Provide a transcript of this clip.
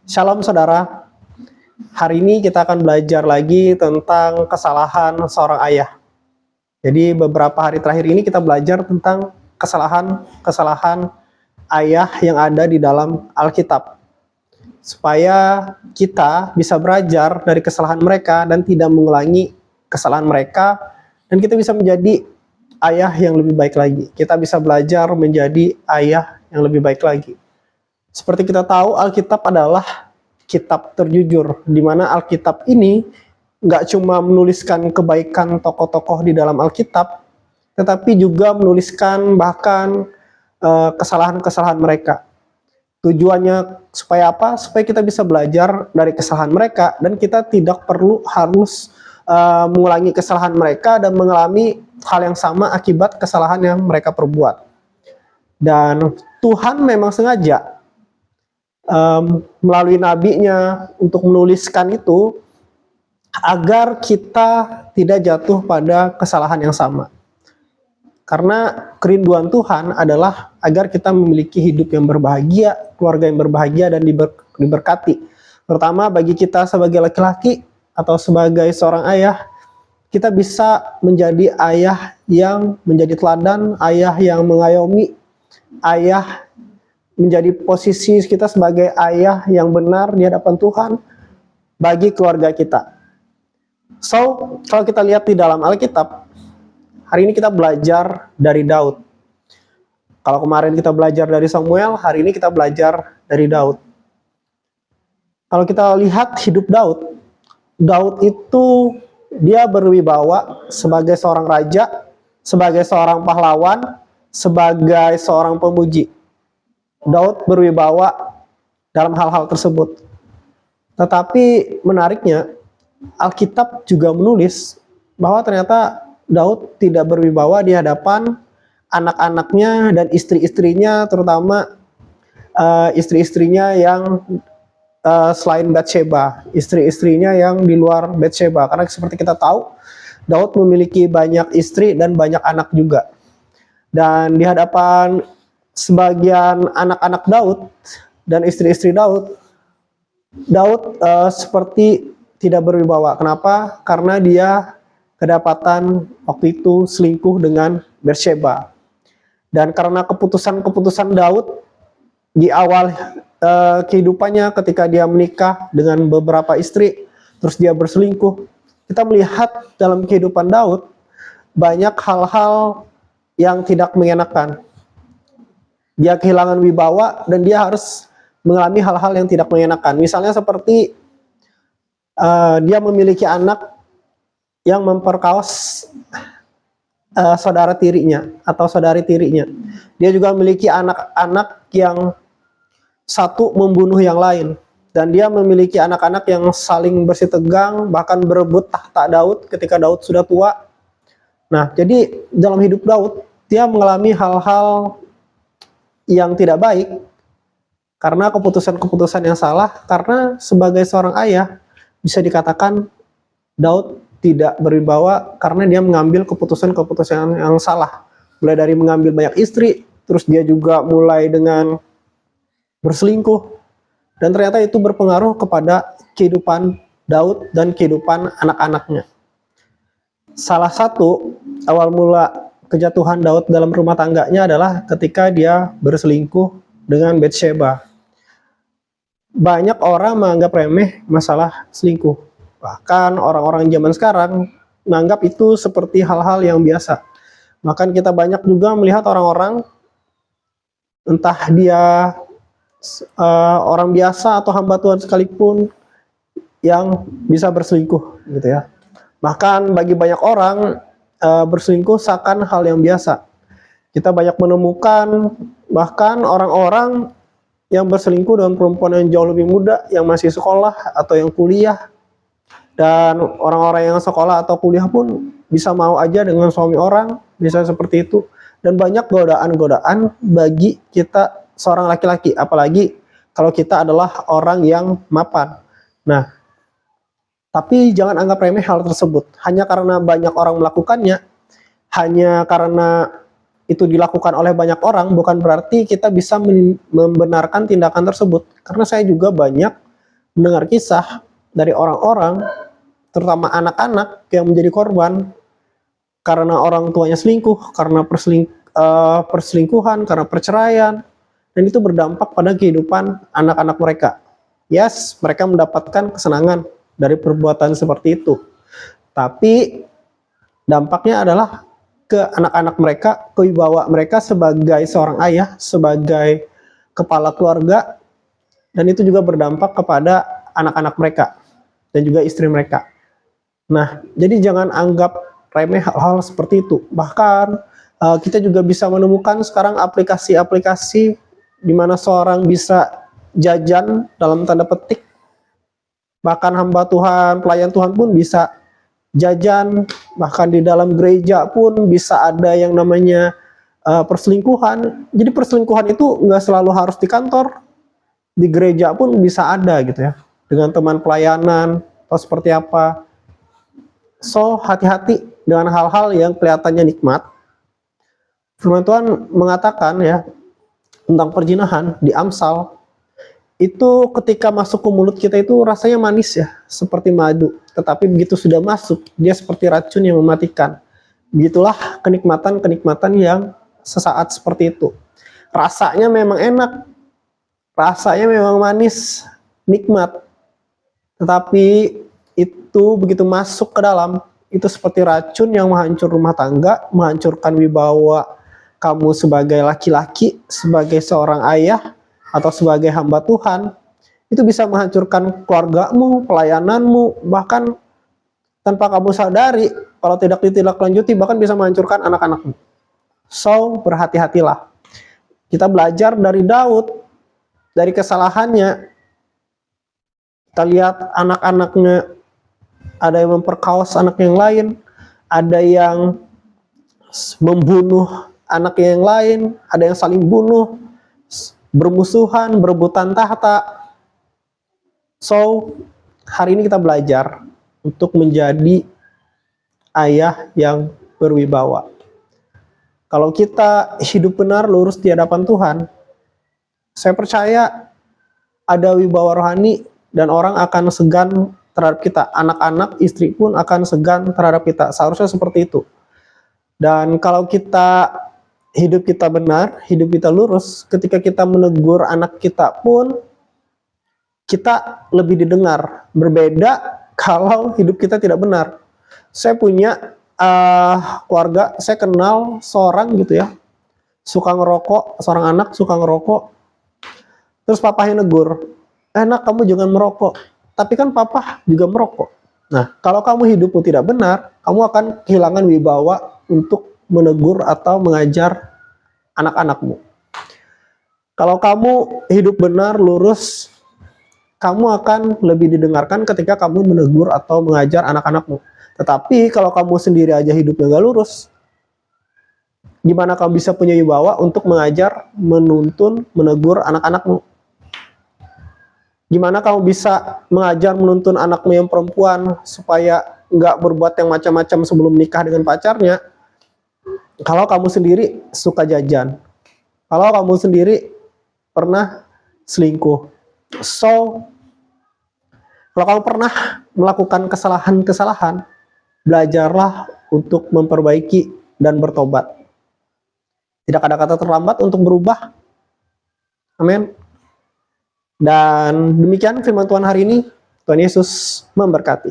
Shalom saudara, hari ini kita akan belajar lagi tentang kesalahan seorang ayah. Jadi beberapa hari terakhir ini kita belajar tentang kesalahan ayah yang ada di dalam Alkitab. Supaya kita bisa belajar dari kesalahan mereka dan tidak mengulangi kesalahan mereka, dan kita bisa menjadi ayah yang lebih baik lagi. Kita bisa belajar menjadi ayah yang lebih baik lagi. Seperti kita tahu, Alkitab adalah kitab terjujur, di mana Alkitab ini nggak cuma menuliskan kebaikan tokoh-tokoh di dalam Alkitab, tetapi juga menuliskan bahkan kesalahan-kesalahan mereka. Tujuannya supaya apa? Supaya kita bisa belajar dari kesalahan mereka, dan kita tidak perlu harus mengulangi kesalahan mereka dan mengalami hal yang sama akibat kesalahan yang mereka perbuat. Dan Tuhan memang sengaja melalui nabinya untuk menuliskan itu agar kita tidak jatuh pada kesalahan yang sama. Karena kerinduan Tuhan adalah agar kita memiliki hidup yang berbahagia, keluarga yang berbahagia dan diberkati. Terutama bagi kita sebagai laki-laki atau sebagai seorang ayah, kita bisa menjadi ayah yang menjadi teladan, ayah yang mengayomi, ayah menjadi posisi kita sebagai ayah yang benar di hadapan Tuhan bagi keluarga kita. So, kalau kita lihat di dalam Alkitab, hari ini kita belajar dari Daud. Kalau kemarin kita belajar dari Samuel, hari ini kita belajar dari Daud. Kalau kita lihat hidup Daud, Daud itu dia berwibawa sebagai seorang raja, sebagai seorang pahlawan, sebagai seorang pemuji. Daud berwibawa dalam hal-hal tersebut. Tetapi menariknya, Alkitab juga menulis bahwa ternyata Daud tidak berwibawa di hadapan anak-anaknya dan istri-istrinya, terutama istri-istrinya yang selain Batsheba, istri-istrinya yang di luar Batsheba. Karena seperti kita tahu, Daud memiliki banyak istri dan banyak anak juga. Dan di hadapan sebagian anak-anak Daud dan istri-istri Daud, seperti tidak berwibawa. Kenapa? Karena dia kedapatan waktu itu selingkuh dengan Batsheba. Dan karena keputusan-keputusan Daud di awal kehidupannya ketika dia menikah dengan beberapa istri, terus dia berselingkuh, kita melihat dalam kehidupan Daud banyak hal-hal yang tidak mengenakan. Dia kehilangan wibawa dan dia harus mengalami hal-hal yang tidak mengenakan. Misalnya seperti dia memiliki anak yang memperkaos saudara tirinya atau saudari tirinya. Dia juga memiliki anak-anak yang satu membunuh yang lain. Dan dia memiliki anak-anak yang saling bersitegang, bahkan berebut tahta Daud ketika Daud sudah tua. Nah, jadi dalam hidup Daud, dia mengalami hal-hal yang tidak baik karena keputusan-keputusan yang salah. Karena sebagai seorang ayah bisa dikatakan Daud tidak berwibawa karena dia mengambil keputusan-keputusan yang salah, mulai dari mengambil banyak istri, terus dia juga mulai dengan berselingkuh, dan ternyata itu berpengaruh kepada kehidupan Daud dan kehidupan anak-anaknya. Salah satu awal mula kejatuhan Daud dalam rumah tangganya adalah ketika dia berselingkuh dengan Batsheba. Banyak orang menganggap remeh masalah selingkuh. Bahkan orang-orang zaman sekarang menganggap itu seperti hal-hal yang biasa. Bahkan kita banyak juga melihat orang-orang, entah dia orang biasa atau hamba Tuhan sekalipun, yang bisa berselingkuh gitu ya. Bahkan bagi banyak orang, berselingkuh seakan hal yang biasa. Kita banyak menemukan bahkan orang-orang yang berselingkuh dengan perempuan yang jauh lebih muda, yang masih sekolah atau yang kuliah. Dan orang-orang yang sekolah atau kuliah pun bisa mau aja dengan suami orang, bisa seperti itu. Dan banyak godaan-godaan bagi kita seorang laki-laki, apalagi kalau kita adalah orang yang mapan. Nah, tapi jangan anggap remeh hal tersebut. Hanya karena banyak orang melakukannya, hanya karena itu dilakukan oleh banyak orang, bukan berarti kita bisa membenarkan tindakan tersebut. Karena saya juga banyak mendengar kisah dari orang-orang, terutama anak-anak yang menjadi korban karena orang tuanya selingkuh, karena perselingkuhan, karena perceraian, dan itu berdampak pada kehidupan anak-anak mereka. Yes, mereka mendapatkan kesenangan dari perbuatan seperti itu, tapi dampaknya adalah ke anak-anak mereka, ke wibawa mereka sebagai seorang ayah, sebagai kepala keluarga, dan itu juga berdampak kepada anak-anak mereka dan juga istri mereka. Nah, jadi jangan anggap remeh hal-hal seperti itu. Bahkan kita juga bisa menemukan sekarang aplikasi-aplikasi di mana seorang bisa jajan dalam tanda petik. Bahkan hamba Tuhan, pelayan Tuhan pun bisa jajan. Bahkan di dalam gereja pun bisa ada yang namanya perselingkuhan. Jadi perselingkuhan itu nggak selalu harus di kantor, di gereja pun bisa ada gitu ya, dengan teman pelayanan atau seperti apa. So, hati-hati dengan hal-hal yang kelihatannya nikmat. Firman Tuhan mengatakan ya tentang perzinahan di Amsal, itu ketika masuk ke mulut kita itu rasanya manis ya, seperti madu. Tetapi begitu sudah masuk, dia seperti racun yang mematikan. Begitulah kenikmatan-kenikmatan yang sesaat seperti itu. Rasanya memang enak, rasanya memang manis, nikmat. Tetapi itu begitu masuk ke dalam, itu seperti racun yang menghancur rumah tangga, menghancurkan wibawa kamu sebagai laki-laki, sebagai seorang ayah, atau sebagai hamba Tuhan. Itu bisa menghancurkan keluargamu, pelayananmu, bahkan tanpa kamu sadari, kalau tidak ditindaklanjuti, bahkan bisa menghancurkan anak-anakmu. So, berhati-hatilah. Kita belajar dari Daud, dari kesalahannya. Kita lihat anak-anaknya, ada yang memperkaos anak yang lain, ada yang membunuh anak yang lain, ada yang saling bunuh, bermusuhan, berebutan tahta. So, hari ini kita belajar untuk menjadi ayah yang berwibawa. Kalau kita hidup benar, lurus di hadapan Tuhan, saya percaya ada wibawa rohani dan orang akan segan terhadap kita. Anak-anak, istri pun akan segan terhadap kita. Seharusnya seperti itu. Dan kalau hidup kita benar, hidup kita lurus, ketika kita menegur anak kita pun, kita lebih didengar. Berbeda kalau hidup kita tidak benar. Saya punya keluarga, saya kenal seorang gitu ya, suka ngerokok, seorang anak suka ngerokok. Terus papahnya negur, enak kamu jangan merokok. Tapi kan papa juga merokok. Nah, kalau kamu hidupmu tidak benar, kamu akan kehilangan wibawa untuk menegur atau mengajar anak-anakmu. Kalau kamu hidup benar, lurus, kamu akan lebih didengarkan ketika kamu menegur atau mengajar anak-anakmu. Tetapi kalau kamu sendiri aja hidupnya gak lurus, gimana kamu bisa punya wibawa untuk mengajar, menuntun, menegur anak-anakmu? Gimana kamu bisa mengajar, menuntun anakmu yang perempuan supaya nggak berbuat yang macam-macam sebelum menikah dengan pacarnya, kalau kamu sendiri suka jajan, kalau kamu sendiri pernah selingkuh. So, kalau kamu pernah melakukan kesalahan-kesalahan, belajarlah untuk memperbaiki dan bertobat. Tidak ada kata terlambat untuk berubah. Amin. Dan demikian firman Tuhan hari ini. Tuhan Yesus memberkati.